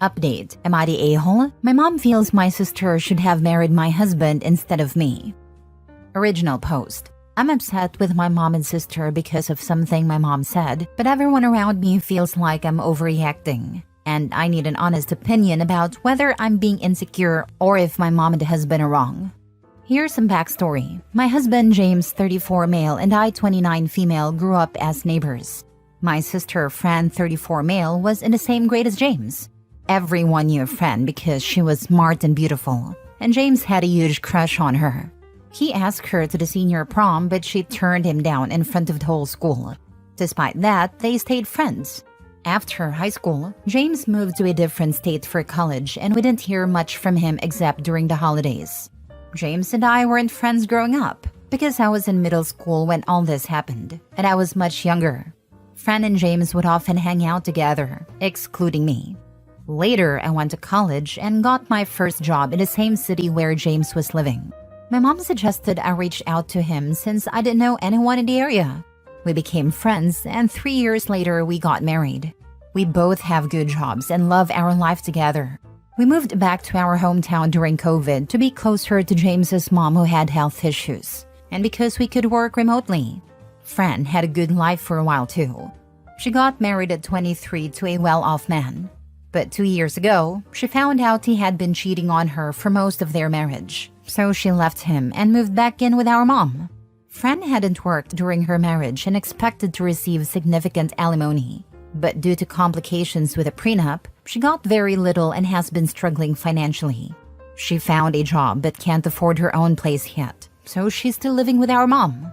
Update: am I the a-hole? My mom feels my sister should have married my husband instead of me. Original post: I'm upset with my mom and sister because of something my mom said, but everyone around me feels like I'm overreacting. And I need an honest opinion about whether I'm being insecure or if my mom and husband are wrong. Here's some backstory. My husband, James, 34 male, and I, 29 female, grew up as neighbors. My sister, Fran, 34 male, was in the same grade as James. Everyone knew Fran because she was smart and beautiful, and James had a huge crush on her. He asked her to the senior prom, but she turned him down in front of the whole school. Despite that, they stayed friends. After high school, James moved to a different state for college, and we didn't hear much from him except during the holidays. James and I weren't friends growing up because I was in middle school when all this happened, and I was much younger. Fran and James would often hang out together, excluding me. Later, I went to college and got my first job in the same city where James was living. My mom suggested I reach out to him since I didn't know anyone in the area. We became friends, and 3 years later, we got married. We both have good jobs and love our life together. We moved back to our hometown during COVID to be closer to James's mom who had health issues, and because we could work remotely. Fran had a good life for a while too. She got married at 23 to a well-off man. But 2 years ago, she found out he had been cheating on her for most of their marriage. So she left him and moved back in with our mom. Fran hadn't worked during her marriage and expected to receive significant alimony. But due to complications with a prenup, she got very little and has been struggling financially. She found a job but can't afford her own place yet, so she's still living with our mom.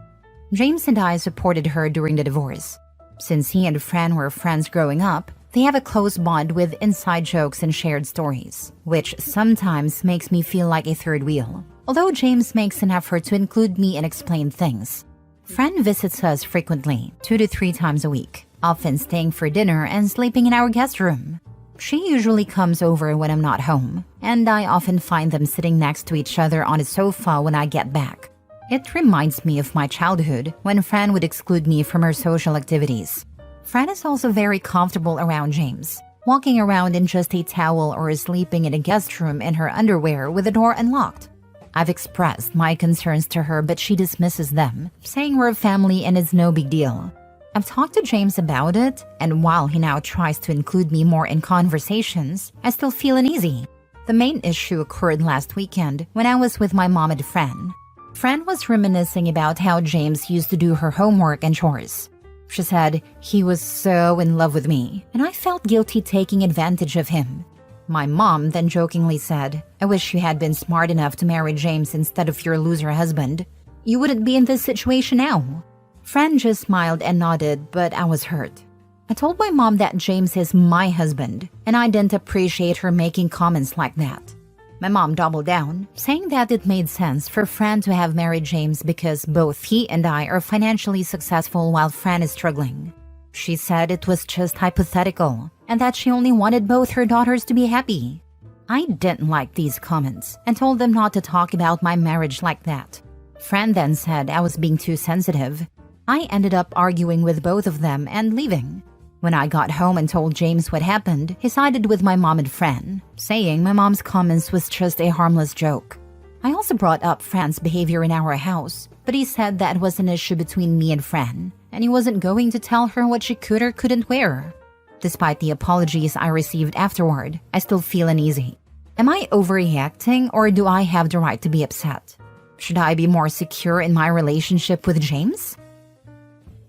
James and I supported her during the divorce. Since he and Fran were friends growing up, they have a close bond with inside jokes and shared stories, which sometimes makes me feel like a third wheel. Although James makes an effort to include me and explain things. Fran visits us frequently, 2 to 3 times a week, often staying for dinner and sleeping in our guest room. She usually comes over when I'm not home, and I often find them sitting next to each other on a sofa when I get back. It reminds me of my childhood when Fran would exclude me from her social activities. Fran is also very comfortable around James, walking around in just a towel or sleeping in a guest room in her underwear with the door unlocked. I've expressed my concerns to her, but she dismisses them, saying we're a family and it's no big deal. I've talked to James about it, and while he now tries to include me more in conversations, I still feel uneasy. The main issue occurred last weekend when I was with my mom and Fran. Fran was reminiscing about how James used to do her homework and chores. She said he was so in love with me, and I felt guilty taking advantage of him. My mom then jokingly said, I wish you had been smart enough to marry James instead of your loser husband. You wouldn't be in this situation now. Fran just smiled and nodded, but I was hurt. I told my mom that James is my husband, and I didn't appreciate her making comments like that. My mom doubled down, saying that it made sense for Fran to have married James because both he and I are financially successful while Fran is struggling. She said it was just hypothetical and that she only wanted both her daughters to be happy. I didn't like these comments and told them not to talk about my marriage like that. Fran then said I was being too sensitive. I ended up arguing with both of them and leaving. When I got home and told James what happened, he sided with my mom and Fran, saying my mom's comments was just a harmless joke. I also brought up Fran's behavior in our house, but he said that was an issue between me and Fran, and he wasn't going to tell her what she could or couldn't wear. Despite the apologies I received afterward, I still feel uneasy. Am I overreacting, or do I have the right to be upset? Should I be more secure in my relationship with James?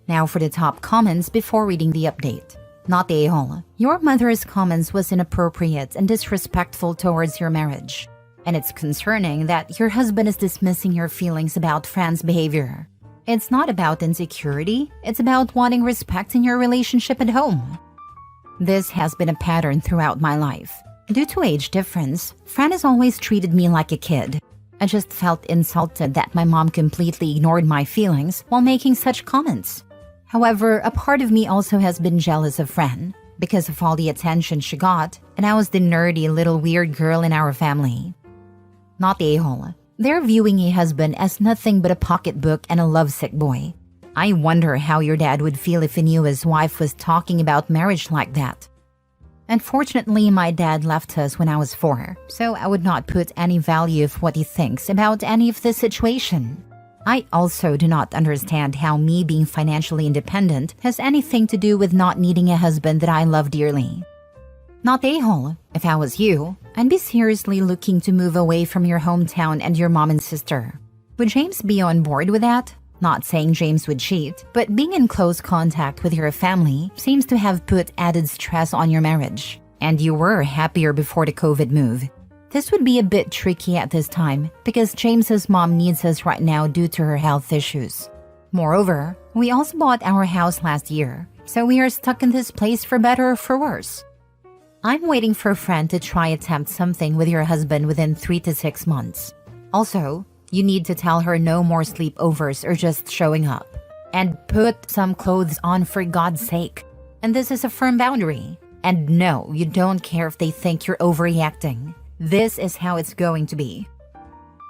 Now for the top comments before reading the update. Not the a-hole. Your mother's comments was inappropriate and disrespectful towards your marriage. And it's concerning that your husband is dismissing your feelings about Fran's behavior. It's not about insecurity, it's about wanting respect in your relationship at home. This has been a pattern throughout my life. Due to age difference, Fran has always treated me like a kid. I just felt insulted that my mom completely ignored my feelings while making such comments. However, a part of me also has been jealous of Fran because of all the attention she got, and I was the nerdy little weird girl in our family. Not the a-hole. They're viewing a husband as nothing but a pocketbook and a lovesick boy. I wonder how your dad would feel if he knew his wife was talking about marriage like that. Unfortunately, my dad left us when I was 4, so I would not put any value of what he thinks about any of this situation. I also do not understand how me being financially independent has anything to do with not needing a husband that I love dearly. Not a-hole. If I was you, I'd be seriously looking to move away from your hometown and your mom and sister. Would James be on board with that? Not saying James would cheat, but being in close contact with your family seems to have put added stress on your marriage. And you were happier before the COVID move. This would be a bit tricky at this time because James's mom needs us right now due to her health issues. Moreover, we also bought our house last year, so we are stuck in this place for better or for worse. I'm waiting for a friend to try attempt something with your husband within 3 to 6 months. Also, you need to tell her no more sleepovers or just showing up. And put some clothes on for God's sake. And this is a firm boundary. And no, you don't care if they think you're overreacting. This is how it's going to be.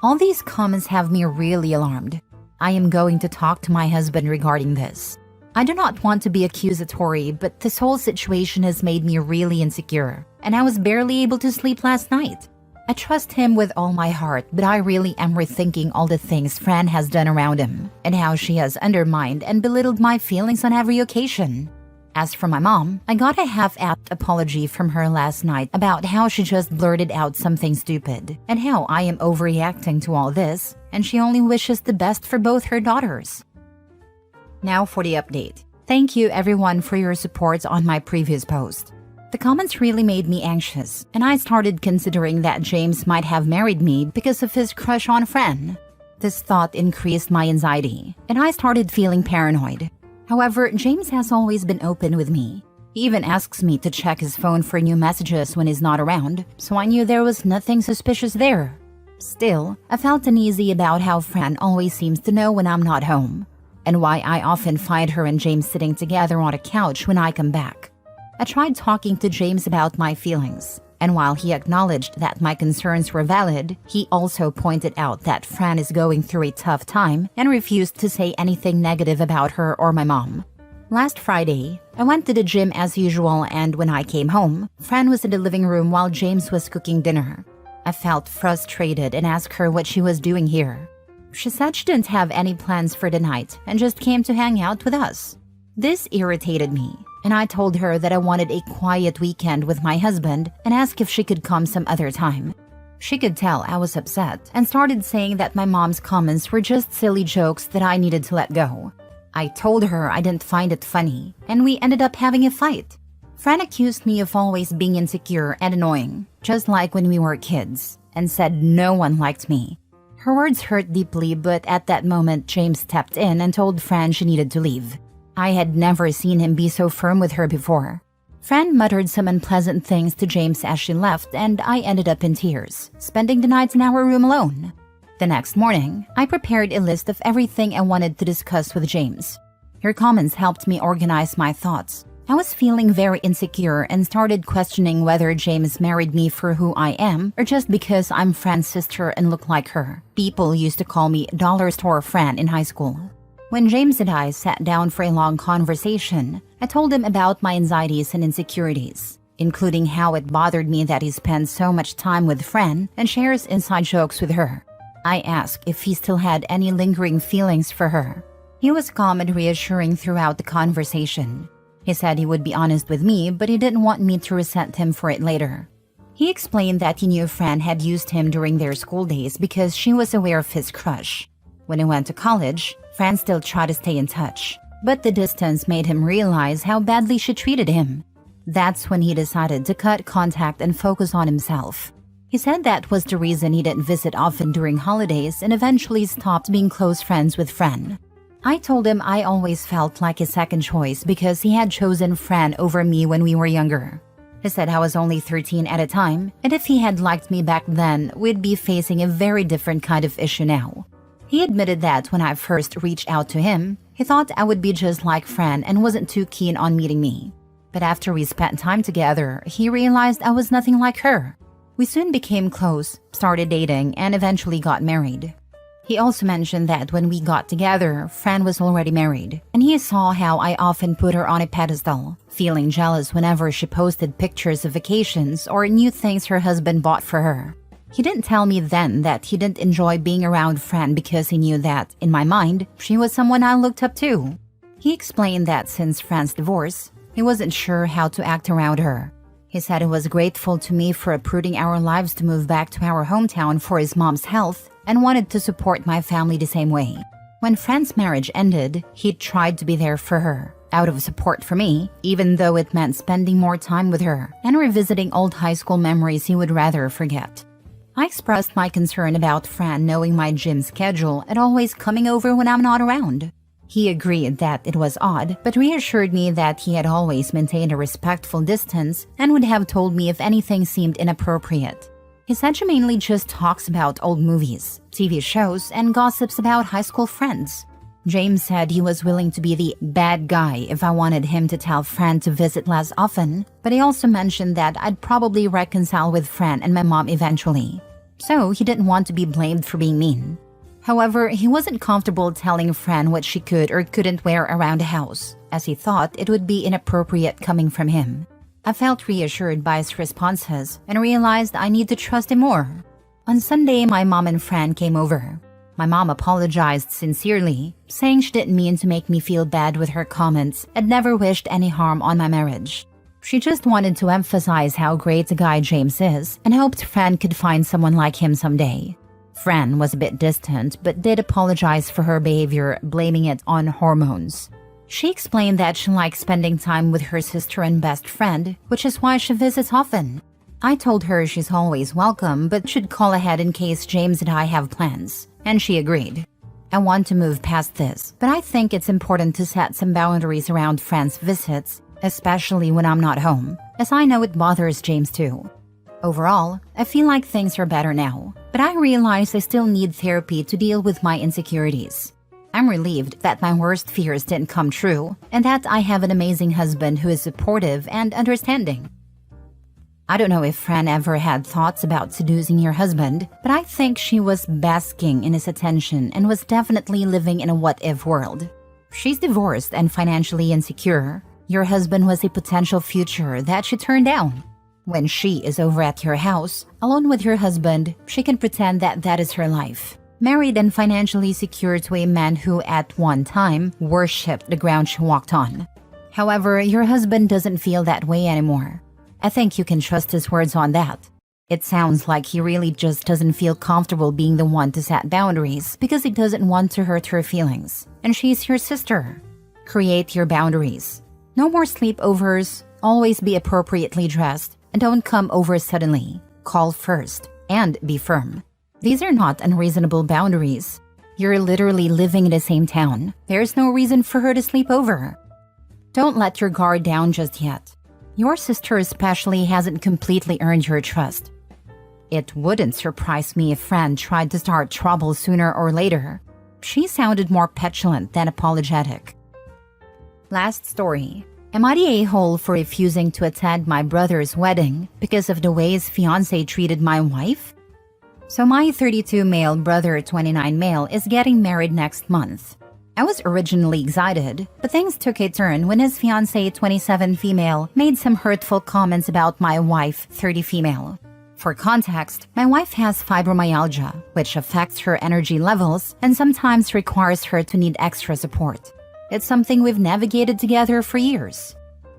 All these comments have me really alarmed. I am going to talk to my husband regarding this. I do not want to be accusatory, but this whole situation has made me really insecure, and I was barely able to sleep last night. I trust him with all my heart, but I really am rethinking all the things Fran has done around him, and how she has undermined and belittled my feelings on every occasion. As for my mom, I got a half-apt apology from her last night about how she just blurted out something stupid, and how I am overreacting to all this, and she only wishes the best for both her daughters. Now for the update. Thank you everyone for your support on my previous post. The comments really made me anxious, and I started considering that James might have married me because of his crush on Fran. This thought increased my anxiety, and I started feeling paranoid. However, James has always been open with me. He even asks me to check his phone for new messages when he's not around, so I knew there was nothing suspicious there. Still, I felt uneasy about how Fran always seems to know when I'm not home, and why I often find her and James sitting together on a couch when I come back. I tried talking to James about my feelings, and while he acknowledged that my concerns were valid, he also pointed out that Fran is going through a tough time and refused to say anything negative about her or my mom. Last Friday, I went to the gym as usual, and when I came home, Fran was in the living room while James was cooking dinner. I felt frustrated and asked her what she was doing here. She said she didn't have any plans for the night and just came to hang out with us. This irritated me, and I told her that I wanted a quiet weekend with my husband and asked if she could come some other time. She could tell I was upset and started saying that my mom's comments were just silly jokes that I needed to let go. I told her I didn't find it funny, and we ended up having a fight. Fran accused me of always being insecure and annoying, just like when we were kids, and said no one liked me. Her words hurt deeply, but at that moment, James stepped in and told Fran she needed to leave. I had never seen him be so firm with her before. Fran muttered some unpleasant things to James as she left, and I ended up in tears, spending the night in our room alone. The next morning, I prepared a list of everything I wanted to discuss with James. Her comments helped me organize my thoughts. I was feeling very insecure and started questioning whether James married me for who I am or just because I'm Fran's sister and look like her. People used to call me Dollar Store Fran in high school. When James and I sat down for a long conversation, I told him about my anxieties and insecurities, including how it bothered me that he spends so much time with Fran and shares inside jokes with her. I asked if he still had any lingering feelings for her. He was calm and reassuring throughout the conversation. He said he would be honest with me, but he didn't want me to resent him for it later. He explained that he knew Fran had used him during their school days because she was aware of his crush. When he went to college, Fran still tried to stay in touch, but the distance made him realize how badly she treated him. That's when he decided to cut contact and focus on himself. He said that was the reason he didn't visit often during holidays and eventually stopped being close friends with Fran. I told him I always felt like his second choice because he had chosen Fran over me when we were younger. He said I was only 13 at a time, and if he had liked me back then, we'd be facing a very different kind of issue now. He admitted that when I first reached out to him, he thought I would be just like Fran and wasn't too keen on meeting me. But after we spent time together, he realized I was nothing like her. We soon became close, started dating, and eventually got married. He also mentioned that when we got together, Fran was already married, and he saw how I often put her on a pedestal, feeling jealous whenever she posted pictures of vacations or new things her husband bought for her. He didn't tell me then that he didn't enjoy being around Fran because he knew that, in my mind, she was someone I looked up to. He explained that since Fran's divorce, he wasn't sure how to act around her. He said he was grateful to me for uprooting our lives to move back to our hometown for his mom's health and wanted to support my family the same way. When Fran's marriage ended, he tried to be there for her, out of support for me, even though it meant spending more time with her and revisiting old high school memories he would rather forget. I expressed my concern about Fran knowing my gym schedule and always coming over when I'm not around. He agreed that it was odd, but reassured me that he had always maintained a respectful distance and would have told me if anything seemed inappropriate. He said she mainly just talks about old movies, TV shows, and gossips about high school friends. James said he was willing to be the bad guy if I wanted him to tell Fran to visit less often, but he also mentioned that I'd probably reconcile with Fran and my mom eventually. So he didn't want to be blamed for being mean. However, he wasn't comfortable telling Fran what she could or couldn't wear around the house, as he thought it would be inappropriate coming from him. I felt reassured by his responses and realized I need to trust him more. On Sunday, my mom and Fran came over. My mom apologized sincerely, saying she didn't mean to make me feel bad with her comments and never wished any harm on my marriage. She just wanted to emphasize how great a guy James is and hoped Fran could find someone like him someday. Fran was a bit distant but did apologize for her behavior, blaming it on hormones. She explained that she likes spending time with her sister and best friend, which is why she visits often. I told her she's always welcome but should call ahead in case James and I have plans, and she agreed. I want to move past this, but I think it's important to set some boundaries around Fran's visits, especially when I'm not home, as I know it bothers James too. Overall, I feel like things are better now, but I realize I still need therapy to deal with my insecurities. I'm relieved that my worst fears didn't come true and that I have an amazing husband who is supportive and understanding. I don't know if Fran ever had thoughts about seducing your husband, but I think she was basking in his attention and was definitely living in a what-if world. She's divorced and financially insecure. Your husband was a potential future that she turned down. When she is over at your house, alone with your husband, she can pretend that that is her life. Married and financially secure to a man who at one time worshipped the ground she walked on. However, your husband doesn't feel that way anymore. I think you can trust his words on that. It sounds like he really just doesn't feel comfortable being the one to set boundaries because he doesn't want to hurt her feelings. And she's your sister. Create your boundaries. No more sleepovers, always be appropriately dressed, and don't come over suddenly. Call first, and be firm. These are not unreasonable boundaries. You're literally living in the same town. There's no reason for her to sleep over. Don't let your guard down just yet. Your sister especially hasn't completely earned your trust. It wouldn't surprise me if Fran tried to start trouble sooner or later. She sounded more petulant than apologetic. Last story. Am I the a-hole for refusing to attend my brother's wedding because of the way his fiancé treated my wife? So my 32 male brother, 29 male, is getting married next month. I was originally excited, but things took a turn when his fiancé, 27 female, made some hurtful comments about my wife, 30 female. For context, my wife has fibromyalgia, which affects her energy levels and sometimes requires her to need extra support. It's something we've navigated together for years.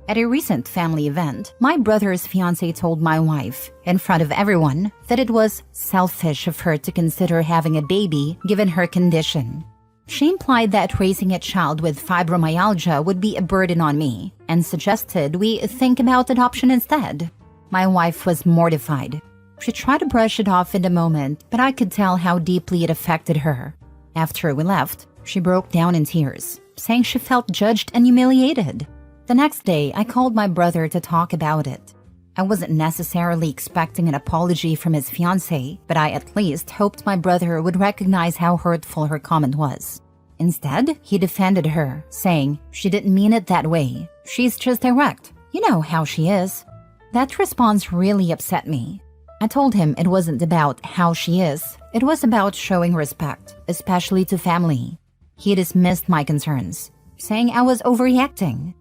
At a recent family event, my brother's fiancé told my wife, in front of everyone, that it was selfish of her to consider having a baby given her condition. She implied that raising a child with fibromyalgia would be a burden on me, and suggested we think about adoption instead. My wife was mortified. She tried to brush it off in the moment, but I could tell how deeply it affected her. After we left, she broke down in tears, saying she felt judged and humiliated. The next day, I called my brother to talk about it. I wasn't necessarily expecting an apology from his fiancé, but I at least hoped my brother would recognize how hurtful her comment was. Instead, he defended her, saying she didn't mean it that way. She's just direct. You know how she is. That response really upset me. I told him it wasn't about how she is, It was about showing respect, especially to family. He dismissed my concerns, saying I was overreacting.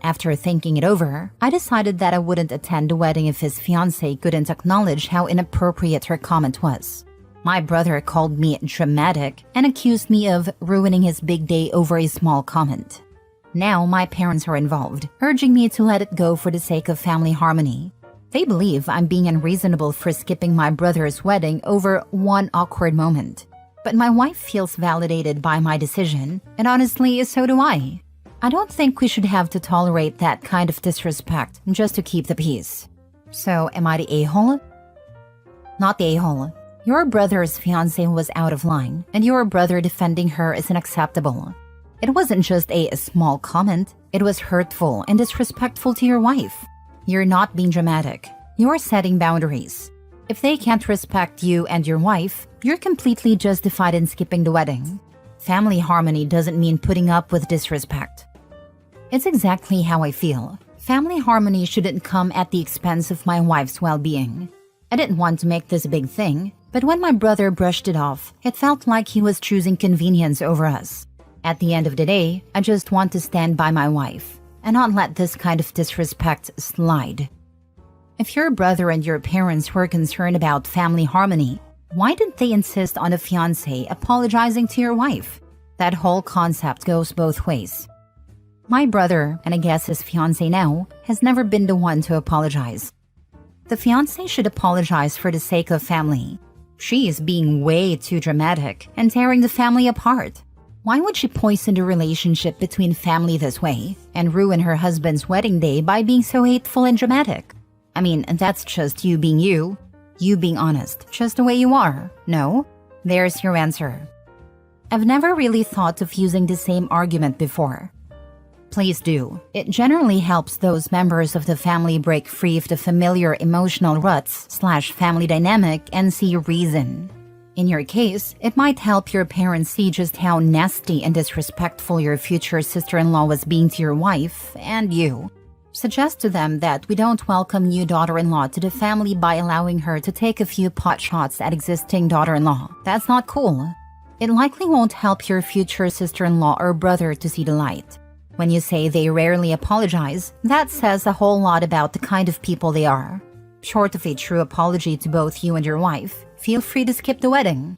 After thinking it over, I decided that I wouldn't attend the wedding if his fiancée couldn't acknowledge how inappropriate her comment was. My brother called me dramatic and accused me of ruining his big day over a small comment. Now my parents are involved, urging me to let it go for the sake of family harmony. They believe I'm being unreasonable for skipping my brother's wedding over one awkward moment. But my wife feels validated by my decision, and honestly, so do I. I don't think we should have to tolerate that kind of disrespect just to keep the peace. So, am I the a-hole? Not the a-hole. Your brother's fiancée was out of line, and your brother defending her is unacceptable. It wasn't just a small comment, it was hurtful and disrespectful to your wife. You're not being dramatic. You're setting boundaries. If they can't respect you and your wife, you're completely justified in skipping the wedding. Family harmony doesn't mean putting up with disrespect. It's exactly how I feel. Family harmony shouldn't come at the expense of my wife's well-being. I didn't want to make this a big thing, but when my brother brushed it off, it felt like he was choosing convenience over us. At the end of the day, I just want to stand by my wife and not let this kind of disrespect slide. If your brother and your parents were concerned about family harmony, why didn't they insist on the fiancé apologizing to your wife? That whole concept goes both ways. My brother, and I guess his fiancé now, has never been the one to apologize. The fiancé should apologize for the sake of family. She is being way too dramatic and tearing the family apart. Why would she poison the relationship between family this way and ruin her husband's wedding day by being so hateful and dramatic? I mean, that's just you being you. You being honest, just the way you are. No? There's your answer. I've never really thought of using the same argument before. Please do. It generally helps those members of the family break free of the familiar emotional ruts/family dynamic and see reason. In your case, it might help your parents see just how nasty and disrespectful your future sister-in-law was being to your wife and you. Suggest to them that we don't welcome new daughter-in-law to the family by allowing her to take a few pot shots at existing daughter-in-law. That's not cool. It likely won't help your future sister-in-law or brother to see the light. When you say they rarely apologize, that says a whole lot about the kind of people they are. Short of a true apology to both you and your wife, feel free to skip the wedding.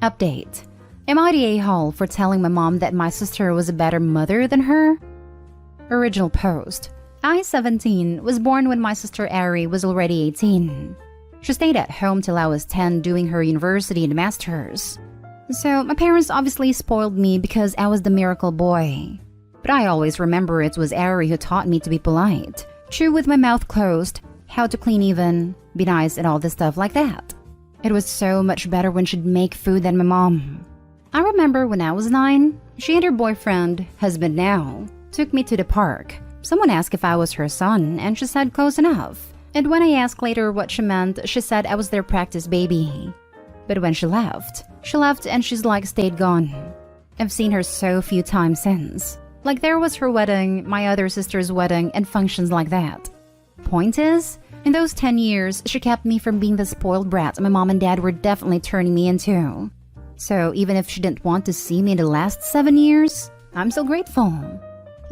Update. Am I the a-hole for telling my mom that my sister was a better mother than her? Original post. I, 17, was born when my sister Ari was already 18. She stayed at home till I was 10 doing her university and master's. So my parents obviously spoiled me because I was the miracle boy. But I always remember it was Ari who taught me to be polite, chew with my mouth closed, how to clean even, be nice and all this stuff like that. It was so much better when she'd make food than my mom. I remember when I was 9, she and her boyfriend, husband now, took me to the park. Someone asked if I was her son, and she said close enough. And when I asked later what she meant, she said I was their practice baby. But when she left and she's like stayed gone. I've seen her so few times since. Like there was her wedding, my other sister's wedding, and functions like that. Point is, in those 10 years, she kept me from being the spoiled brat my mom and dad were definitely turning me into. So even if she didn't want to see me in the last 7 years, I'm still grateful.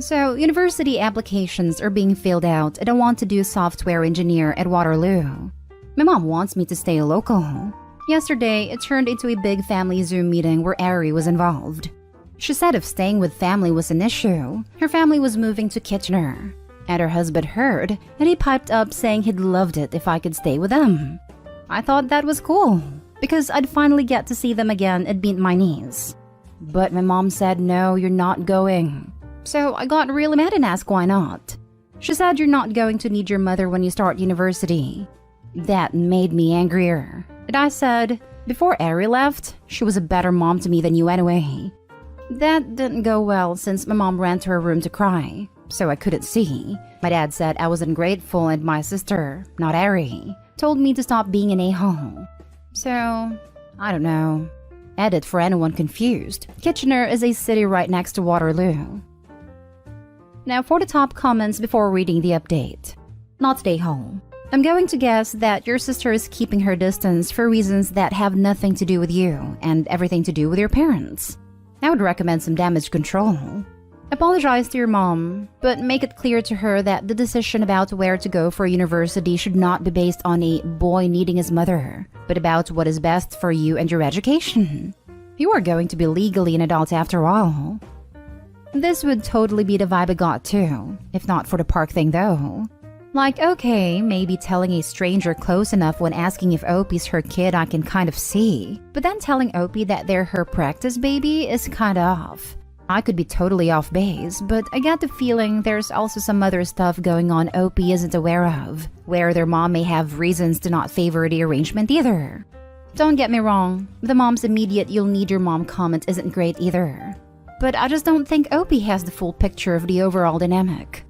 So university applications are being filled out and I want to do software engineer at Waterloo. My mom wants me to stay local. Yesterday, it turned into a big family Zoom meeting where Ari was involved. She said if staying with family was an issue, her family was moving to Kitchener. And her husband heard, and he piped up saying he'd loved it if I could stay with them. I thought that was cool, because I'd finally get to see them again and meet my niece. But my mom said, no, you're not going. So I got really mad and asked why not. She said you're not going to need your mother when you start university. That made me angrier. And I said, before Ari left, she was a better mom to me than you anyway. That didn't go well since my mom ran to her room to cry. so I couldn't see. My dad said I was ungrateful and my sister, not Ari, told me to stop being an a-hole. So, I don't know. Edit for anyone confused. Kitchener is a city right next to Waterloo. Now for the top comments before reading the update. Not stay home. I'm going to guess that your sister is keeping her distance for reasons that have nothing to do with you and everything to do with your parents. I would recommend some damage control. Apologize to your mom, but make it clear to her that the decision about where to go for university should not be based on a boy needing his mother, but about what is best for you and your education. You are going to be legally an adult after all. This would totally be the vibe I got too, if not for the park thing though. Like, okay, maybe telling a stranger close enough when asking if Opie's her kid I can kind of see, but then telling Opie that they're her practice baby is kinda off. I could be totally off base, but I get the feeling there's also some other stuff going on Opie isn't aware of, where their mom may have reasons to not favor the arrangement either. Don't get me wrong, the mom's immediate "you'll need your mom" comment isn't great either. But I just don't think Opie has the full picture of the overall dynamic.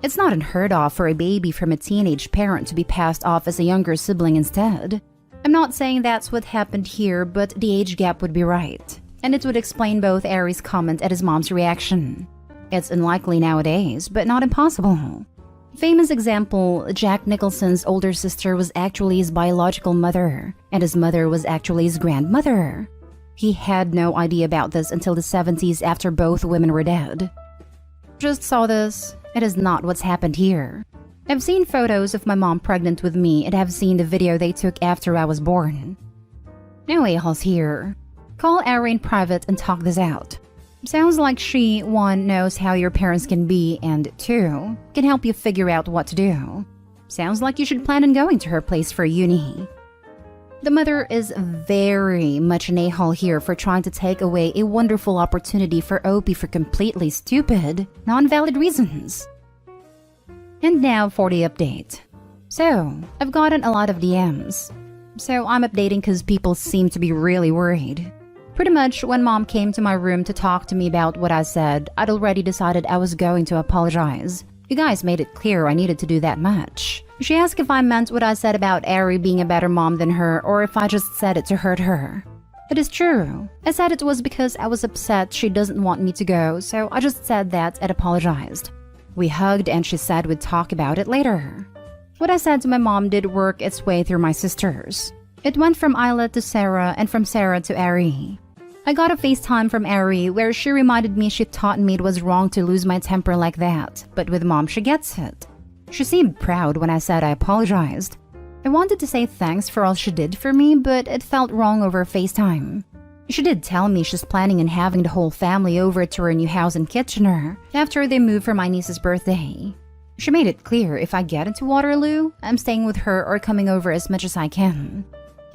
It's not unheard of for a baby from a teenage parent to be passed off as a younger sibling instead. I'm not saying that's what happened here, but the age gap would be right. And it would explain both Ari's comment and his mom's reaction. It's unlikely nowadays, but not impossible. Famous example, Jack Nicholson's older sister was actually his biological mother, and his mother was actually his grandmother. He had no idea about this until the 70s after both women were dead. Just saw this. It is not what's happened here. I've seen photos of my mom pregnant with me and have seen the video they took after I was born. No a-holes here. Call Ari in private and talk this out. Sounds like she, 1, knows how your parents can be, and 2, can help you figure out what to do. Sounds like you should plan on going to her place for uni. The mother is very much an a-hole here for trying to take away a wonderful opportunity for Opie for completely stupid, non-valid reasons. And now for the update. So, I've gotten a lot of DMs. So I'm updating because people seem to be really worried. Pretty much when mom came to my room to talk to me about what I said, I'd already decided I was going to apologize. You guys made it clear I needed to do that much. She asked if I meant what I said about Ari being a better mom than her or if I just said it to hurt her. It is true. I said it was because I was upset she doesn't want me to go, so I just said that and apologized. We hugged and she said we'd talk about it later. What I said to my mom did work its way through my sisters. It went from Isla to Sarah and from Sarah to Ari. I got a FaceTime from Ari where she reminded me she taught me it was wrong to lose my temper like that, but with mom she gets it. She seemed proud when I said I apologized. I wanted to say thanks for all she did for me, but it felt wrong over FaceTime. She did tell me she's planning on having the whole family over to her new house in Kitchener after they move for my niece's birthday. She made it clear if I get into Waterloo, I'm staying with her or coming over as much as I can.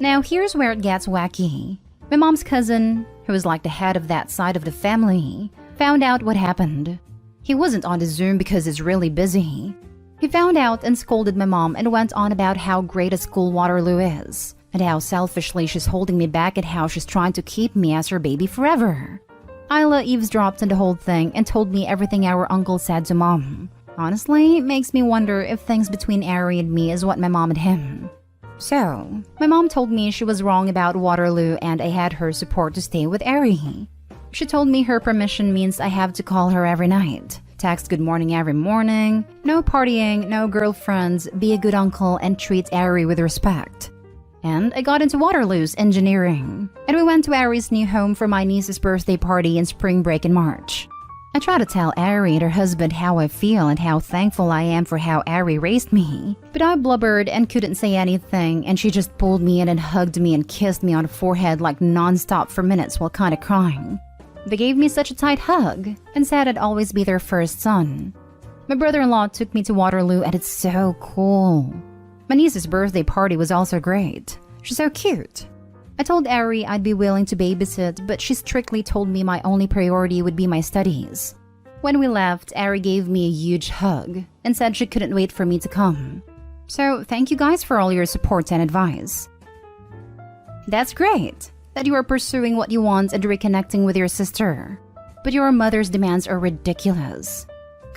Now here's where it gets wacky. My mom's cousin, who was like the head of that side of the family, found out what happened. He wasn't on the Zoom because he's really busy. He found out and scolded my mom and went on about how great a school Waterloo is, and how selfishly she's holding me back and how she's trying to keep me as her baby forever. Isla eavesdropped on the whole thing and told me everything our uncle said to mom. Honestly, it makes me wonder if things between Ari and me is what my mom and him. So, my mom told me she was wrong about Waterloo and I had her support to stay with Ari. She told me her permission means I have to call her every night, text good morning every morning, no partying, no girlfriends, be a good uncle and treat Ari with respect. And I got into Waterloo's engineering, and we went to Ari's new home for my niece's birthday party and spring break in March. I try to tell Ari and her husband how I feel and how thankful I am for how Ari raised me, but I blubbered and couldn't say anything, and she just pulled me in and hugged me and kissed me on the forehead like non-stop for minutes while kinda crying. They gave me such a tight hug and said I'd always be their first son. My brother-in-law took me to Waterloo and it's so cool. My niece's birthday party was also great. She's so cute. I told Ari I'd be willing to babysit, but she strictly told me my only priority would be my studies. When we left, Ari gave me a huge hug and said she couldn't wait for me to come. So thank you guys for all your support and advice. That's great that you are pursuing what you want and reconnecting with your sister. But your mother's demands are ridiculous.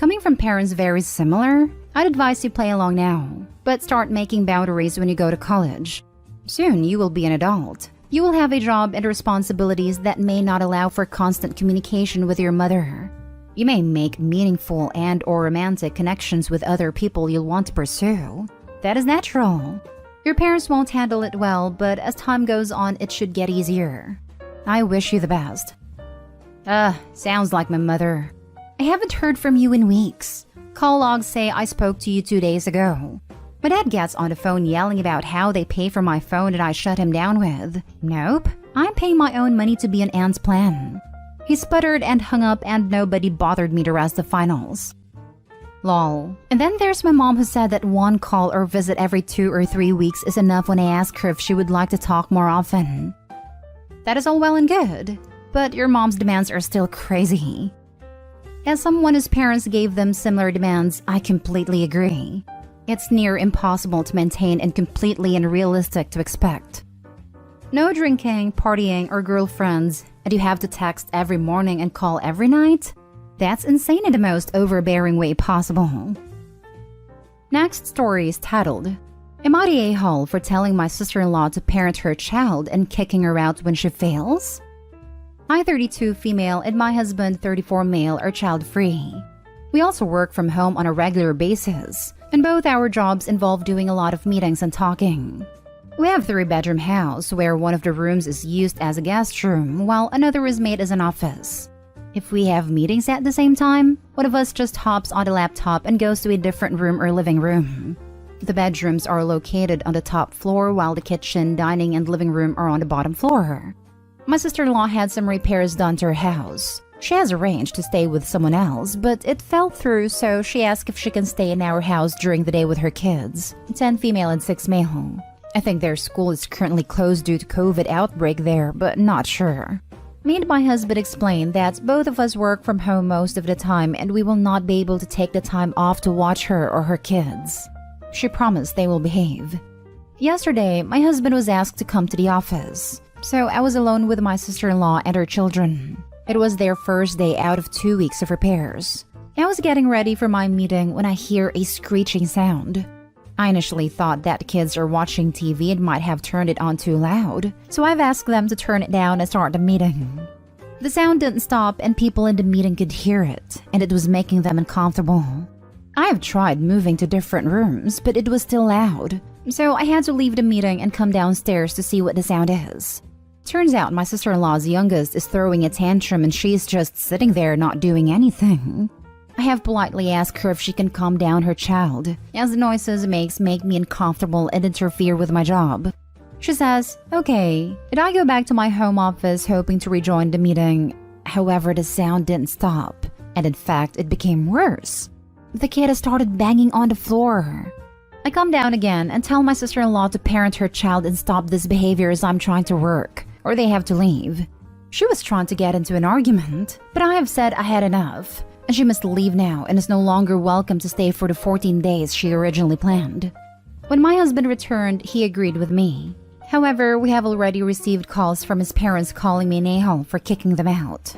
Coming from parents very similar, I'd advise you play along now, but start making boundaries when you go to college. Soon you will be an adult. You will have a job and responsibilities that may not allow for constant communication with your mother. You may make meaningful and/or romantic connections with other people you'll want to pursue. That is natural. Your parents won't handle it well, but as time goes on, it should get easier. I wish you the best. Sounds like my mother. I haven't heard from you in weeks. Call logs say I spoke to you 2 days ago. My dad gets on the phone yelling about how they pay for my phone and I shut him down with, "Nope, I'm paying my own money to be an aunt's plan." He sputtered and hung up and nobody bothered me the rest of finals. Lol. And then there's my mom who said that one call or visit every 2 or 3 weeks is enough when I ask her if she would like to talk more often. That is all well and good, but your mom's demands are still crazy. As someone whose parents gave them similar demands, I completely agree. It's near impossible to maintain and completely unrealistic to expect. No drinking, partying, or girlfriends, and you have to text every morning and call every night? That's insane in the most overbearing way possible. Next story is titled, "Am I the a-hole for telling my sister-in-law to parent her child and kicking her out when she fails?" I, 32 female, and my husband, 34 male, are child-free. We also work from home on a regular basis, and both our jobs involve doing a lot of meetings and talking. We have a 3-bedroom house where one of the rooms is used as a guest room while another is made as an office. If we have meetings at the same time, one of us just hops on the laptop and goes to a different room or living room. The bedrooms are located on the top floor while the kitchen, dining, and living room are on the bottom floor. My sister-in-law had some repairs done to her house. She has arranged to stay with someone else, but it fell through, so she asked if she can stay in our house during the day with her kids, 10 female and 6 male. I think their school is currently closed due to COVID outbreak there, but not sure. Me and my husband explained that both of us work from home most of the time and we will not be able to take the time off to watch her or her kids. She promised they will behave. Yesterday, my husband was asked to come to the office, so I was alone with my sister-in-law and her children. It was their first day out of 2 weeks of repairs. I was getting ready for my meeting when I hear a screeching sound. I initially thought that the kids are watching TV and might have turned it on too loud, so I've asked them to turn it down and start the meeting. The sound didn't stop and people in the meeting could hear it, and it was making them uncomfortable. I have tried moving to different rooms, but it was still loud, so I had to leave the meeting and come downstairs to see what the sound is. Turns out my sister-in-law's youngest is throwing a tantrum and she's just sitting there not doing anything. I have politely asked her if she can calm down her child, as the noises make me uncomfortable and interfere with my job. She says, "Okay," and I go back to my home office hoping to rejoin the meeting. However, the sound didn't stop, and in fact, it became worse. The kid has started banging on the floor. I come down again and tell my sister-in-law to parent her child and stop this behavior as I'm trying to work, or they have to leave. She was trying to get into an argument, but I have said I had enough, and she must leave now and is no longer welcome to stay for the 14 days she originally planned. When my husband returned, he agreed with me. However, we have already received calls from his parents calling me an a-hole for kicking them out.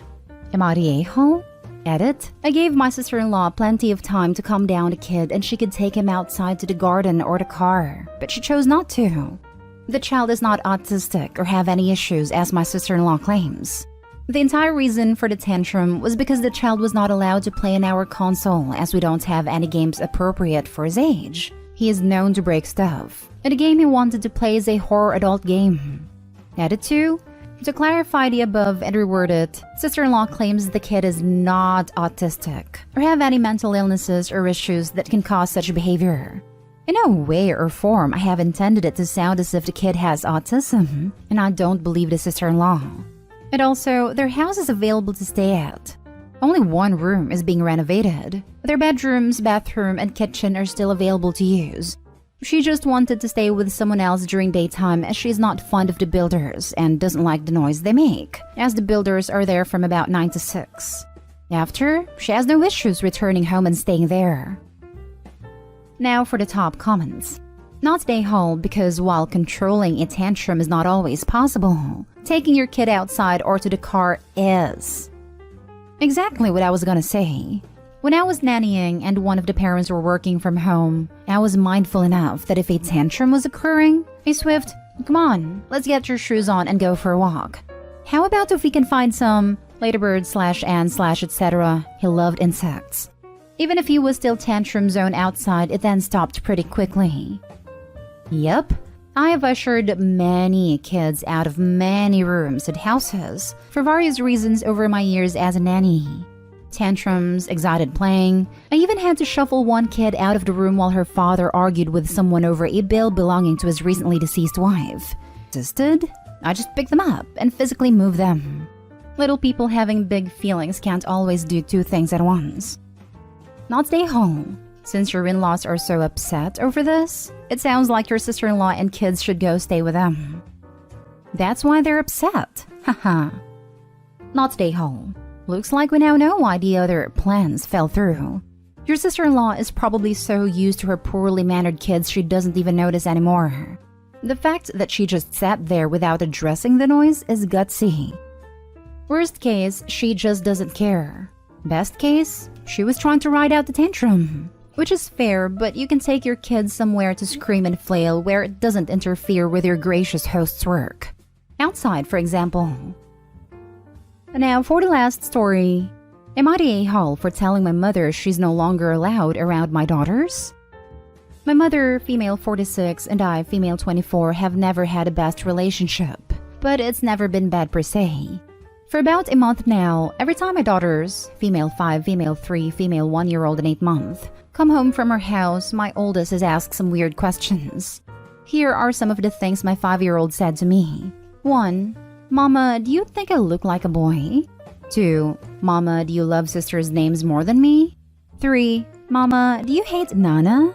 Am I the a-hole? Edit. I gave my sister-in-law plenty of time to calm down the kid and she could take him outside to the garden or the car, but she chose not to. The child is not autistic or have any issues as my sister-in-law claims. The entire reason for the tantrum was because the child was not allowed to play in our console as we don't have any games appropriate for his age. He is known to break stuff, and the game he wanted to play is a horror adult game. Edit 2. To clarify the above and reword it, sister-in-law claims the kid is not autistic or have any mental illnesses or issues that can cause such behavior. In no way or form I have intended it to sound as if the kid has autism, and I don't believe the sister-in-law. And also, their house is available to stay at. Only one room is being renovated. Their bedrooms, bathroom, and kitchen are still available to use. She just wanted to stay with someone else during daytime as she is not fond of the builders and doesn't like the noise they make, as the builders are there from about 9 to 6. After, she has no issues returning home and staying there. Now for the top comments. Not stay home because while controlling a tantrum is not always possible, taking your kid outside or to the car is. Exactly what I was gonna say. When I was nannying and one of the parents were working from home, I was mindful enough that if a tantrum was occurring, a swift, "Come on, let's get your shoes on and go for a walk. How about if we can find some ladybird/ant/etc." He loved insects. Even if he was still tantrum zone outside, it then stopped pretty quickly. Yep, I have ushered many kids out of many rooms at houses for various reasons over my years as a nanny. Tantrums, excited playing. I even had to shuffle one kid out of the room while her father argued with someone over a bill belonging to his recently deceased wife. Insisted? I just picked them up and physically moved them. Little people having big feelings can't always do two things at once. Not stay home. Since your in-laws are so upset over this, it sounds like your sister-in-law and kids should go stay with them. That's why they're upset. Haha. Not stay home. Looks like we now know why the other plans fell through. Your sister-in-law is probably so used to her poorly mannered kids she doesn't even notice anymore. The fact that she just sat there without addressing the noise is gutsy. Worst case, she just doesn't care. Best case, she was trying to ride out the tantrum. Which is fair, but you can take your kids somewhere to scream and flail where it doesn't interfere with your gracious host's work. Outside, for example. Now, for the last story, am I the a-hole for telling my mother she's no longer allowed around my daughters? My mother, female 46, and I, female 24, have never had a best relationship, but it's never been bad per se. For about a month now, every time my daughters, female 5, female 3, female 1-year-old and 8 months, come home from her house, my oldest has asked some weird questions. Here are some of the things my 5-year-old said to me. 1. Mama, do you think I look like a boy? 2. Mama, do you love sisters' names more than me? 3. Mama, do you hate Nana?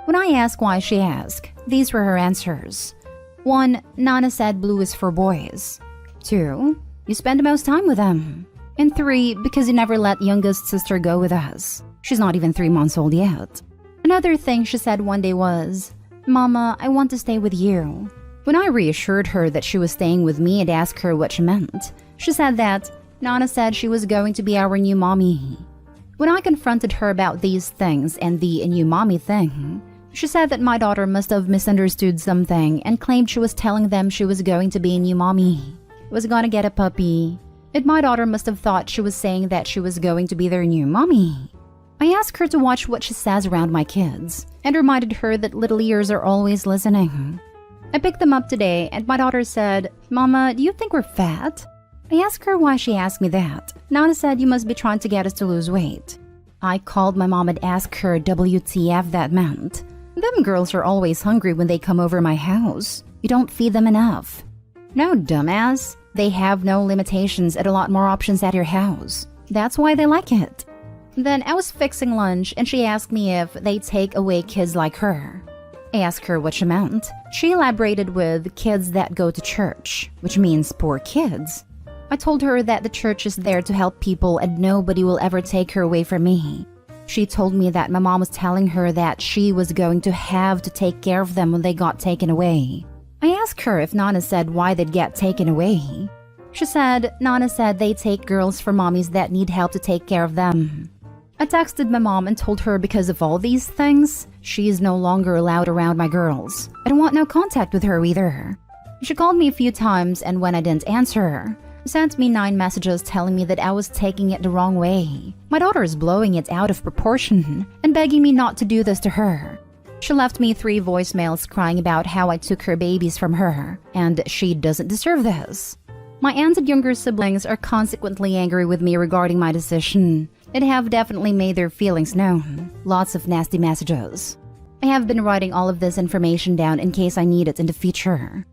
When I asked why she asked, these were her answers. 1. Nana said blue is for boys. 2. You spend the most time with them. And 3. Because you never let youngest sister go with us. She's not even 3 months old yet. Another thing she said one day was, Mama, I want to stay with you. When I reassured her that she was staying with me and asked her what she meant, she said that Nana said she was going to be our new mommy. When I confronted her about these things and the new mommy thing, she said that my daughter must have misunderstood something and claimed she was telling them she was going to be a new mommy, was gonna get a puppy, and my daughter must have thought she was saying that she was going to be their new mommy. I asked her to watch what she says around my kids and reminded her that little ears are always listening. I picked them up today and my daughter said, Mama, do you think we're fat? I asked her why she asked me that. Nana said you must be trying to get us to lose weight. I called my mom and asked her WTF that meant. Them girls are always hungry when they come over my house. You don't feed them enough. No, dumbass. They have no limitations and a lot more options at your house. That's why they like it. Then I was fixing lunch and she asked me if they take away kids like her. I asked her what she meant. She elaborated with kids that go to church, which means poor kids. I told her that the church is there to help people and nobody will ever take her away from me. She told me that my mom was telling her that she was going to have to take care of them when they got taken away. I asked her if Nana said why they'd get taken away. She said Nana said they take girls for mommies that need help to take care of them. I texted my mom and told her because of all these things, she is no longer allowed around my girls. I don't want no contact with her either. She called me a few times and when I didn't answer, sent me 9 messages telling me that I was taking it the wrong way. My daughter is blowing it out of proportion and begging me not to do this to her. She left me 3 voicemails crying about how I took her babies from her and she doesn't deserve this. My aunt and younger siblings are consequently angry with me regarding my decision and have definitely made their feelings known. Lots of nasty messages. I have been writing all of this information down in case I need it in the future.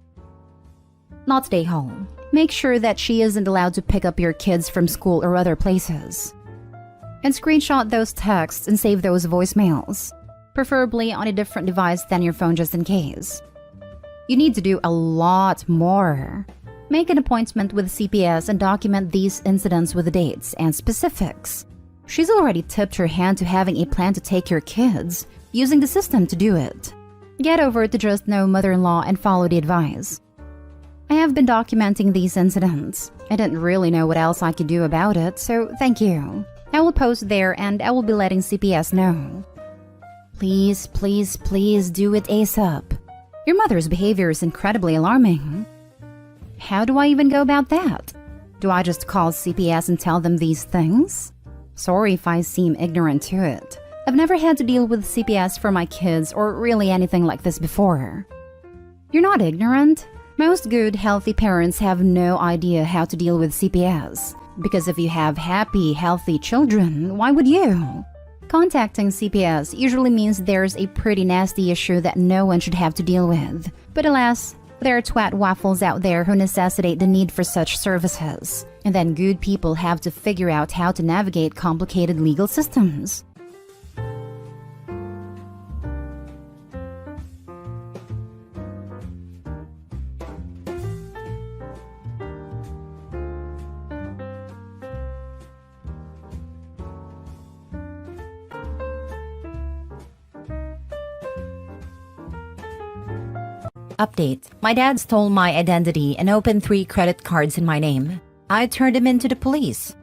Not stay home. Make sure that she isn't allowed to pick up your kids from school or other places. And screenshot those texts and save those voicemails, preferably on a different device than your phone just in case. You need to do a lot more. Make an appointment with CPS and document these incidents with the dates and specifics. She's already tipped her hand to having a plan to take your kids, using the system to do it. Get over to just know mother-in-law and follow the advice. I have been documenting these incidents. I didn't really know what else I could do about it, so thank you. I will post there and I will be letting CPS know. Please, please, please do it ASAP. Your mother's behavior is incredibly alarming. How do I even go about that? Do I just call CPS and tell them these things? Sorry if I seem ignorant to it. I've never had to deal with CPS for my kids or really anything like this before. You're not ignorant. Most good, healthy parents have no idea how to deal with CPS. Because if you have happy, healthy children, why would you? Contacting CPS usually means there's a pretty nasty issue that no one should have to deal with. But alas, there are twat waffles out there who necessitate the need for such services. And then good people have to figure out how to navigate complicated legal systems. Update. My dad stole my identity and opened 3 credit cards in my name. I turned him into the police.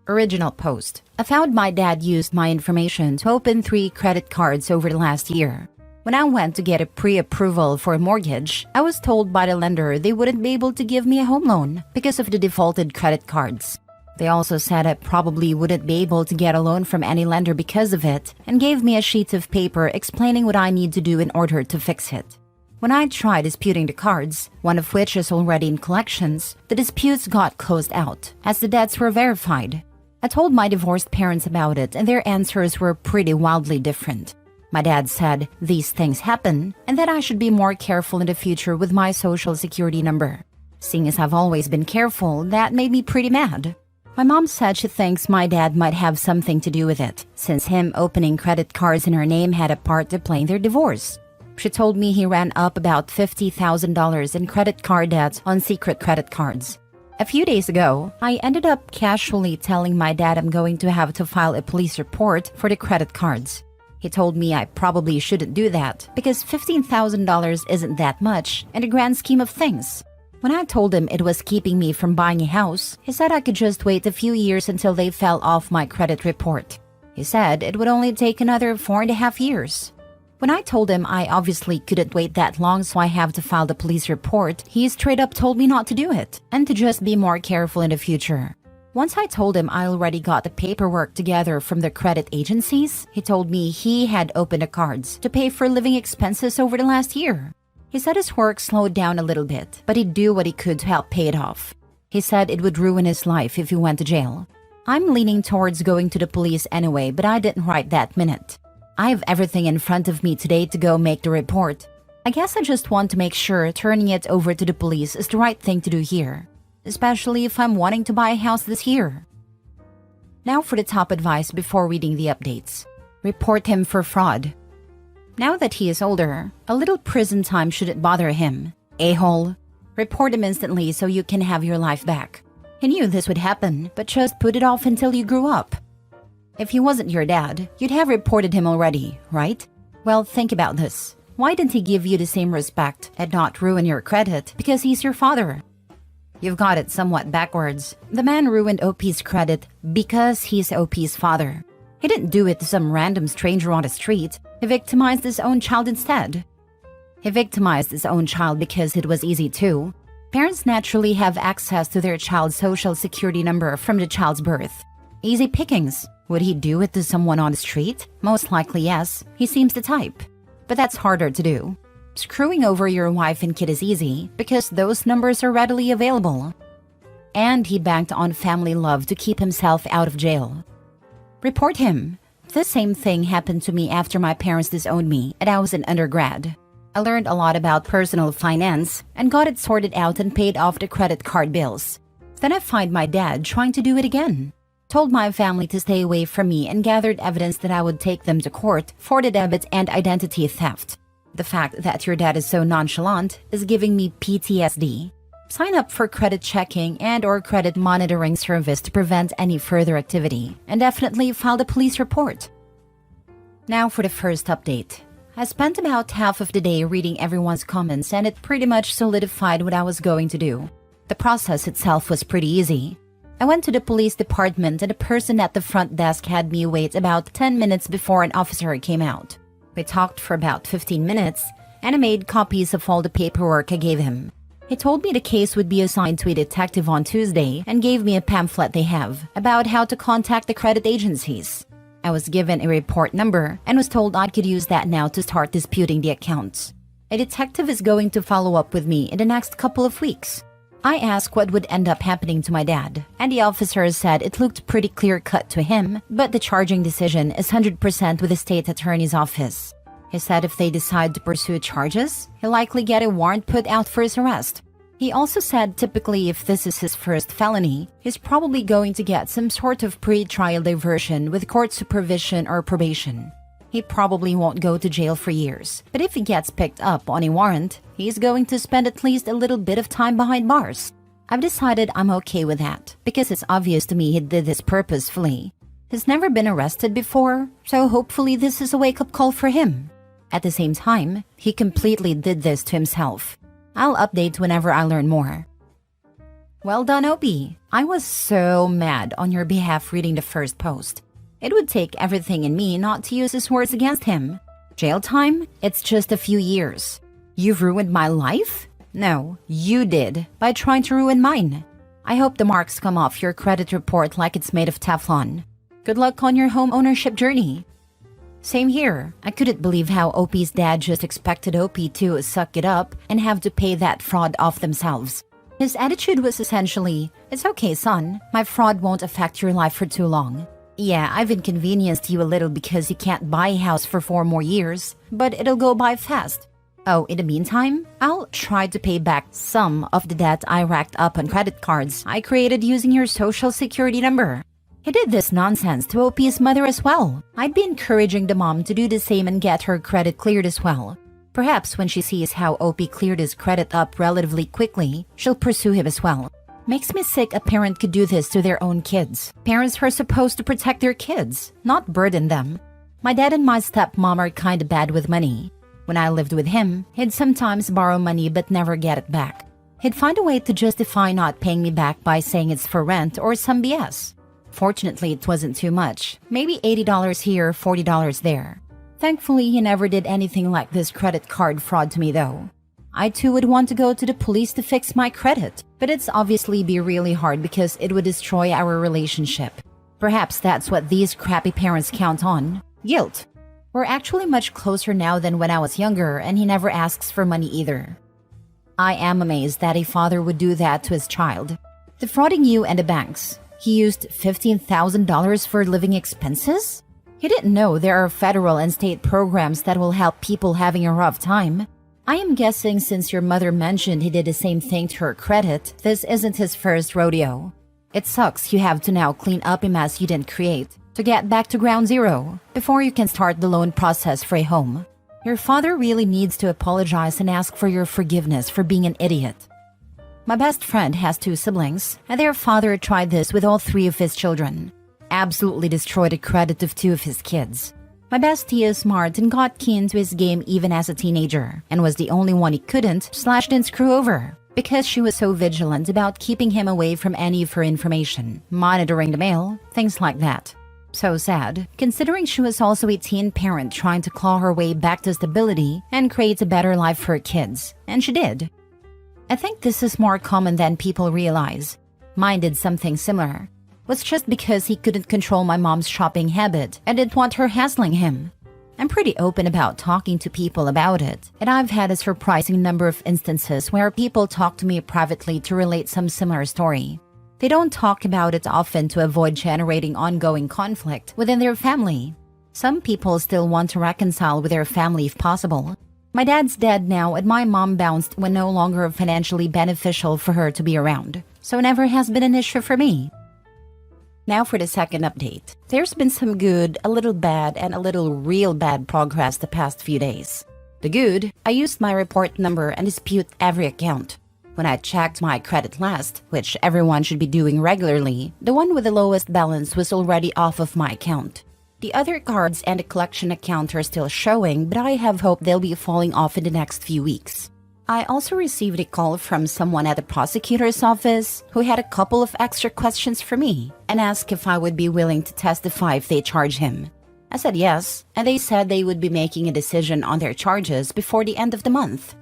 Original post. I found my dad used my information to open 3 credit cards over the last year. When I went to get a pre-approval for a mortgage, I was told by the lender they wouldn't be able to give me a home loan because of the defaulted credit cards. They also said I probably wouldn't be able to get a loan from any lender because of it and gave me a sheet of paper explaining what I need to do in order to fix it. When I tried disputing the cards, one of which is already in collections, the disputes got closed out, as the debts were verified. I told my divorced parents about it, and their answers were pretty wildly different. My dad said these things happen, and that I should be more careful in the future with my social security number. Seeing as I've always been careful, that made me pretty mad. My mom said she thinks my dad might have something to do with it, since him opening credit cards in her name had a part to play in their divorce. She told me he ran up about $50,000 in credit card debts on secret credit cards. A few days ago, I ended up casually telling my dad I'm going to have to file a police report for the credit cards. He told me I probably shouldn't do that because $15,000 isn't that much in the grand scheme of things. When I told him it was keeping me from buying a house, he said I could just wait a few years until they fell off my credit report. He said it would only take another 4.5 years. When I told him I obviously couldn't wait that long, so I have to file the police report, he straight up told me not to do it and to just be more careful in the future. Once I told him I already got the paperwork together from the credit agencies, he told me he had opened the cards to pay for living expenses over the last year. He said his work slowed down a little bit, but he'd do what he could to help pay it off. He said it would ruin his life if he went to jail. I'm leaning towards going to the police anyway, but I didn't write that minute. I have everything in front of me today to go make the report. I guess I just want to make sure turning it over to the police is the right thing to do here, especially if I'm wanting to buy a house this year. Now for the top advice before reading the updates. Report him for fraud. Now that he is older, a little prison time shouldn't bother him. A-hole. Report him instantly so you can have your life back. He knew this would happen, but just put it off until you grew up. If he wasn't your dad, you'd have reported him already, right? Well, think about this. Why didn't he give you the same respect and not ruin your credit because he's your father? You've got it somewhat backwards. The man ruined OP's credit because he's OP's father. He didn't do it to some random stranger on the street. He victimized his own child instead. He victimized his own child because it was easy too. Parents naturally have access to their child's social security number from the child's birth. Easy pickings. Would he do it to someone on the street? Most likely yes. He seems the type. But that's harder to do. Screwing over your wife and kid is easy because those numbers are readily available. And he banked on family love to keep himself out of jail. Report him. The same thing happened to me after my parents disowned me and I was an undergrad. I learned a lot about personal finance and got it sorted out and paid off the credit card bills. Then I find my dad trying to do it again. Told my family to stay away from me and gathered evidence that I would take them to court for the debit and identity theft. The fact that your dad is so nonchalant is giving me PTSD. Sign up for credit checking and/or credit monitoring service to prevent any further activity, and definitely file the police report. Now for the first update. I spent about half of the day reading everyone's comments and it pretty much solidified what I was going to do. The process itself was pretty easy. I went to the police department and the person at the front desk had me wait about 10 minutes before an officer came out. We talked for about 15 minutes, and I made copies of all the paperwork I gave him. He told me the case would be assigned to a detective on Tuesday and gave me a pamphlet they have about how to contact the credit agencies. I was given a report number and was told I could use that now to start disputing the accounts. A detective is going to follow up with me in the next couple of weeks. I asked what would end up happening to my dad, and the officer said it looked pretty clear-cut to him, but the charging decision is 100% with the state attorney's office. He said if they decide to pursue charges, he'll likely get a warrant put out for his arrest. He also said typically if this is his first felony, he's probably going to get some sort of pre-trial diversion with court supervision or probation. He probably won't go to jail for years, but if he gets picked up on a warrant, he's going to spend at least a little bit of time behind bars. I've decided I'm okay with that, because it's obvious to me he did this purposefully. He's never been arrested before, so hopefully this is a wake-up call for him. At the same time, he completely did this to himself. I'll update whenever I learn more. Well done, Opie. I was so mad on your behalf reading the first post. It would take everything in me not to use his words against him. Jail time? It's just a few years. You've ruined my life? No, you did, by trying to ruin mine. I hope the marks come off your credit report like it's made of Teflon. Good luck on your home ownership journey. Same here. I couldn't believe how Opie's dad just expected Opie to suck it up and have to pay that fraud off themselves. His attitude was essentially, "It's okay, son. My fraud won't affect your life for too long. Yeah, I've inconvenienced you a little because you can't buy a house for 4 more years, but it'll go by fast. Oh, in the meantime, I'll try to pay back some of the debt I racked up on credit cards I created using your social security number." He did this nonsense to Opie's mother as well. I'd be encouraging the mom to do the same and get her credit cleared as well. Perhaps when she sees how Opie cleared his credit up relatively quickly, she'll pursue him as well. Makes me sick a parent could do this to their own kids. Parents are supposed to protect their kids, not burden them. My dad and my stepmom are kinda bad with money. When I lived with him, he'd sometimes borrow money but never get it back. He'd find a way to justify not paying me back by saying it's for rent or some BS. Fortunately, it wasn't too much. Maybe $80 here, $40 there. Thankfully, he never did anything like this credit card fraud to me though. I too would want to go to the police to fix my credit, but it's obviously be really hard because it would destroy our relationship. Perhaps that's what these crappy parents count on. Guilt. We're actually much closer now than when I was younger, and he never asks for money either. I am amazed that a father would do that to his child. Defrauding you and the banks. He used $15,000 for living expenses? He didn't know there are federal and state programs that will help people having a rough time. I am guessing since your mother mentioned he did the same thing to her credit, this isn't his first rodeo. It sucks you have to now clean up a mess you didn't create to get back to ground zero before you can start the loan process for a home. Your father really needs to apologize and ask for your forgiveness for being an idiot. My best friend has 2 siblings, and their father tried this with all 3 of his children. Absolutely destroyed the credit of 2 of his kids. My bestie is smart and got keen to his game even as a teenager, and was the only one he couldn't/didn't screw over, because she was so vigilant about keeping him away from any of her information, monitoring the mail, things like that. So sad, considering she was also a teen parent trying to claw her way back to stability and create a better life for her kids, and she did. I think this is more common than people realize. Mine did something similar. Was just because he couldn't control my mom's shopping habit and didn't want her hassling him. I'm pretty open about talking to people about it, and I've had a surprising number of instances where people talk to me privately to relate some similar story. They don't talk about it often to avoid generating ongoing conflict within their family. Some people still want to reconcile with their family if possible. My dad's dead now and my mom bounced when no longer financially beneficial for her to be around, so never has been an issue for me. Now for the second update. There's been some good, a little bad, and a little real bad progress the past few days. The good, I used my report number and dispute every account. When I checked my credit last, which everyone should be doing regularly, the one with the lowest balance was already off of my account. The other cards and the collection account are still showing, but I have hope they'll be falling off in the next few weeks. I also received a call from someone at the prosecutor's office who had a couple of extra questions for me and asked if I would be willing to testify if they charge him. I said yes, and they said they would be making a decision on their charges before the end of the month.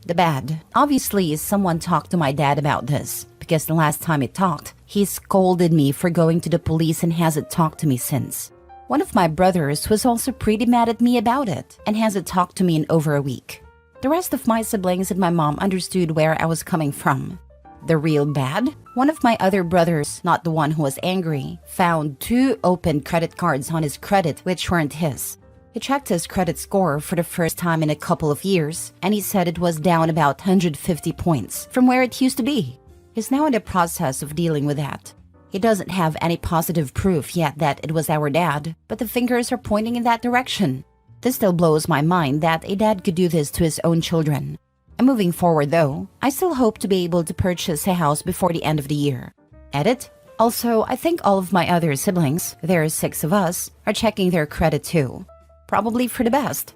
The bad, obviously, is someone talked to my dad about this, because the last time he talked, he scolded me for going to the police and hasn't talked to me since. One of my brothers was also pretty mad at me about it and hasn't talked to me in over a week. The rest of my siblings and my mom understood where I was coming from. The real bad? One of my other brothers, not the one who was angry, found 2 open credit cards on his credit which weren't his. He checked his credit score for the first time in a couple of years, and he said it was down about 150 points from where it used to be. He's now in the process of dealing with that. He doesn't have any positive proof yet that it was our dad, but the fingers are pointing in that direction. This still blows my mind that a dad could do this to his own children. And moving forward though, I still hope to be able to purchase a house before the end of the year. Edit. Also, I think all of my other siblings, there are 6 of us, are checking their credit too. Probably for the best.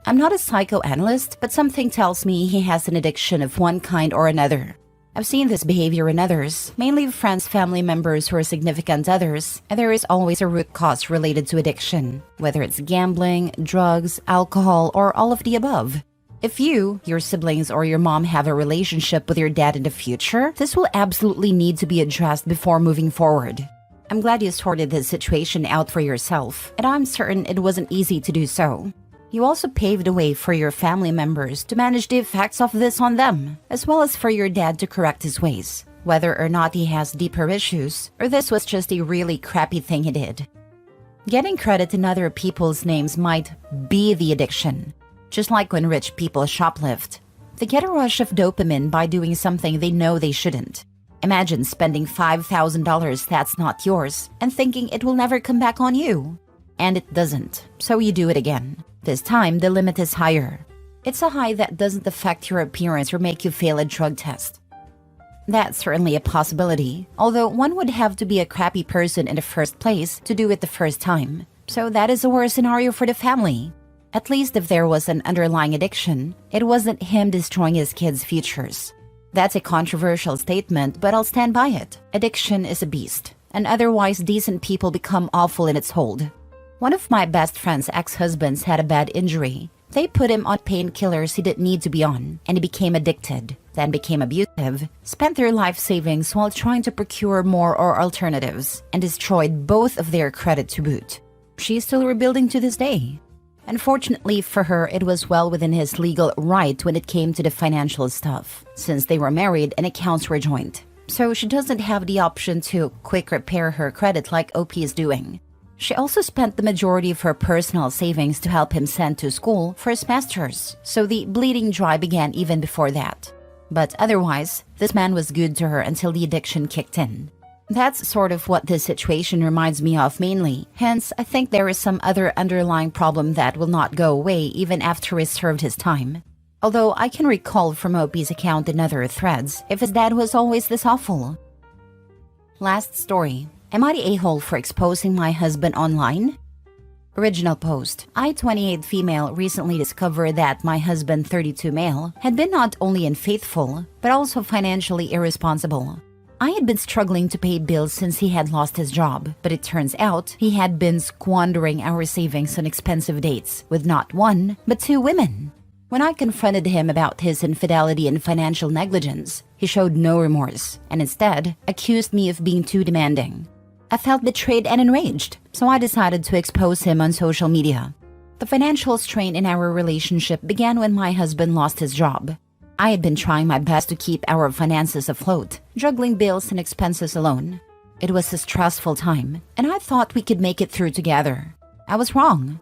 I'm not a psychoanalyst, but something tells me he has an addiction of one kind or another. I've seen this behavior in others, mainly friends, family members who are significant others, and there is always a root cause related to addiction, whether it's gambling, drugs, alcohol, or all of the above. If you, your siblings, or your mom have a relationship with your dad in the future, this will absolutely need to be addressed before moving forward. I'm glad you sorted this situation out for yourself, and I'm certain it wasn't easy to do so. You also paved the way for your family members to manage the effects of this on them, as well as for your dad to correct his ways, whether or not he has deeper issues, or this was just a really crappy thing he did. Getting credit in other people's names might be the addiction. Just like when rich people shoplift. They get a rush of dopamine by doing something they know they shouldn't. Imagine spending $5,000 that's not yours and thinking it will never come back on you. And it doesn't, so you do it again. This time, the limit is higher. It's a high that doesn't affect your appearance or make you fail a drug test. That's certainly a possibility, although one would have to be a crappy person in the first place to do it the first time. So that is a worse scenario for the family. At least if there was an underlying addiction, it wasn't him destroying his kids' futures. That's a controversial statement, but I'll stand by it. Addiction is a beast, and otherwise decent people become awful in its hold. One of my best friend's ex-husbands had a bad injury. They put him on painkillers he didn't need to be on, and he became addicted, then became abusive, spent their life savings while trying to procure more or alternatives, and destroyed both of their credit to boot. She's still rebuilding to this day. Unfortunately for her, it was well within his legal right when it came to the financial stuff, since they were married and accounts were joint. So she doesn't have the option to quick repair her credit like OP is doing. She also spent the majority of her personal savings to help him send to school for his master's, so the bleeding dry began even before that. But otherwise, this man was good to her until the addiction kicked in. That's sort of what this situation reminds me of mainly. Hence, I think there is some other underlying problem that will not go away even after he served his time. Although I can recall from OP's account in other threads if his dad was always this awful. Last story. Am I the a-hole for exposing my husband online? Original post. I, 28 female, recently discovered that my husband, 32 male, had been not only unfaithful, but also financially irresponsible. I had been struggling to pay bills since he had lost his job, but it turns out he had been squandering our savings on expensive dates with not one, but 2 women. When I confronted him about his infidelity and financial negligence, he showed no remorse and instead accused me of being too demanding. I felt betrayed and enraged, so I decided to expose him on social media. The financial strain in our relationship began when my husband lost his job. I had been trying my best to keep our finances afloat, juggling bills and expenses alone. It was a stressful time, and I thought we could make it through together. I was wrong.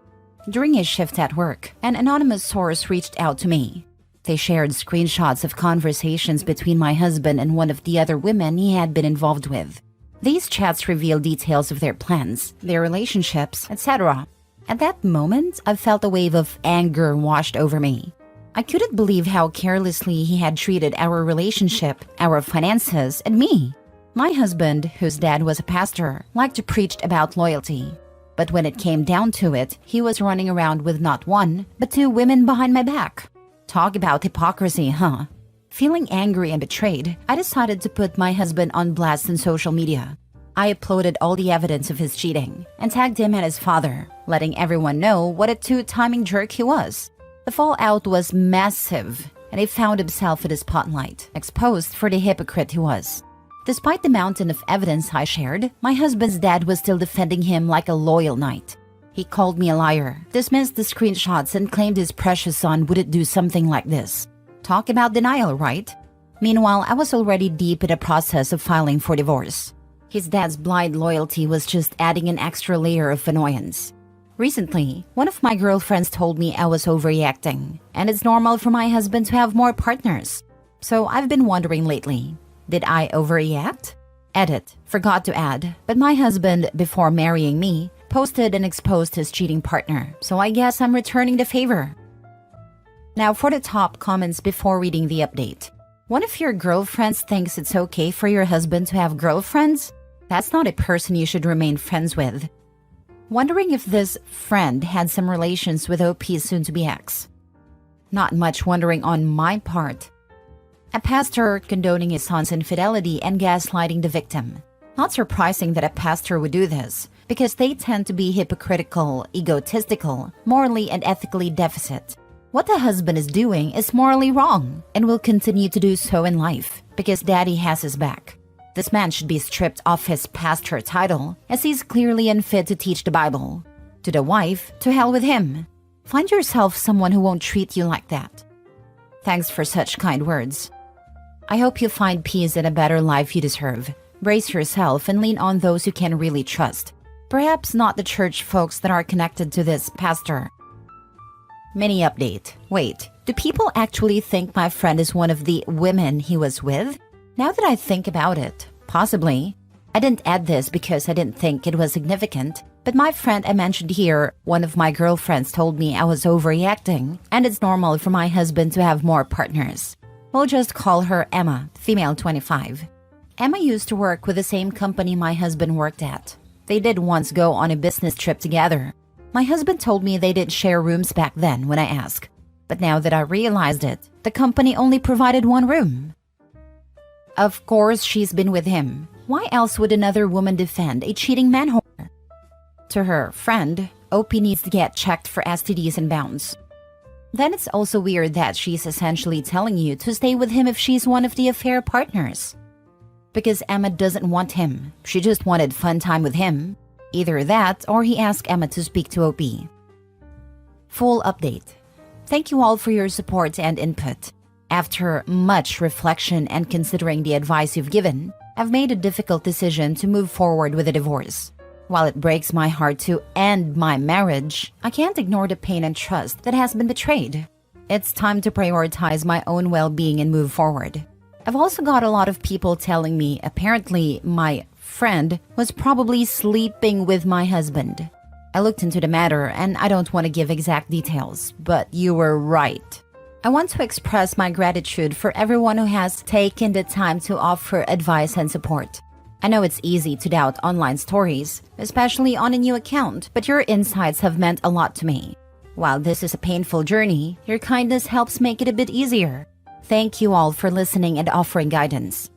During his shift at work, an anonymous source reached out to me. They shared screenshots of conversations between my husband and one of the other women he had been involved with. These chats revealed details of their plans, their relationships, etc. At that moment, I felt a wave of anger washed over me. I couldn't believe how carelessly he had treated our relationship, our finances, and me. My husband, whose dad was a pastor, liked to preach about loyalty. But when it came down to it, he was running around with not one, but 2 women behind my back. Talk about hypocrisy, huh? Feeling angry and betrayed, I decided to put my husband on blast on social media. I uploaded all the evidence of his cheating and tagged him and his father, letting everyone know what a two-timing jerk he was. The fallout was massive, and he found himself in the spotlight, exposed for the hypocrite he was. Despite the mountain of evidence I shared, my husband's dad was still defending him like a loyal knight. He called me a liar, dismissed the screenshots, and claimed his precious son wouldn't do something like this. Talk about denial, right? Meanwhile, I was already deep in the process of filing for divorce. His dad's blind loyalty was just adding an extra layer of annoyance. Recently, one of my girlfriends told me I was overreacting, and it's normal for my husband to have more partners. So I've been wondering lately, did I overreact? Edit, forgot to add, but my husband, before marrying me, posted and exposed his cheating partner, so I guess I'm returning the favor. Now for the top comments before reading the update. One of your girlfriends thinks it's okay for your husband to have girlfriends? That's not a person you should remain friends with. Wondering if this friend had some relations with OP's soon-to-be ex. Not much wondering on my part. A pastor condoning his son's infidelity and gaslighting the victim. Not surprising that a pastor would do this, because they tend to be hypocritical, egotistical, morally and ethically deficit. What the husband is doing is morally wrong and will continue to do so in life because daddy has his back. This man should be stripped of his pastor title as he's clearly unfit to teach the Bible. To the wife, to hell with him. Find yourself someone who won't treat you like that. Thanks for such kind words. I hope you find peace and a better life you deserve. Brace yourself and lean on those you can really trust. Perhaps not the church folks that are connected to this pastor. Mini update. Wait, do people actually think my friend is one of the women he was with? Now that I think about it, possibly. I didn't add this because I didn't think it was significant, but my friend I mentioned here, one of my girlfriends told me I was overreacting, and it's normal for my husband to have more partners. We'll just call her Emma, female 25. Emma used to work with the same company my husband worked at. They did once go on a business trip together. My husband told me they didn't share rooms back then when I asked. But now that I realized it, the company only provided one room. Of course she's been with him. Why else would another woman defend a cheating man whore? To her friend, OP needs to get checked for STDs and bounds. Then it's also weird that she's essentially telling you to stay with him if she's one of the affair partners. Because Emma doesn't want him. She just wanted fun time with him. Either that or he asked Emma to speak to OP. Full update. Thank you all for your support and input. After much reflection and considering the advice you've given, I've made a difficult decision to move forward with a divorce. While it breaks my heart to end my marriage, I can't ignore the pain and trust that has been betrayed. It's time to prioritize my own well-being and move forward. I've also got a lot of people telling me apparently my friend was probably sleeping with my husband. I looked into the matter and I don't want to give exact details, but you were right. I want to express my gratitude for everyone who has taken the time to offer advice and support. I know it's easy to doubt online stories, especially on a new account, but your insights have meant a lot to me. While this is a painful journey, your kindness helps make it a bit easier. Thank you all for listening and offering guidance.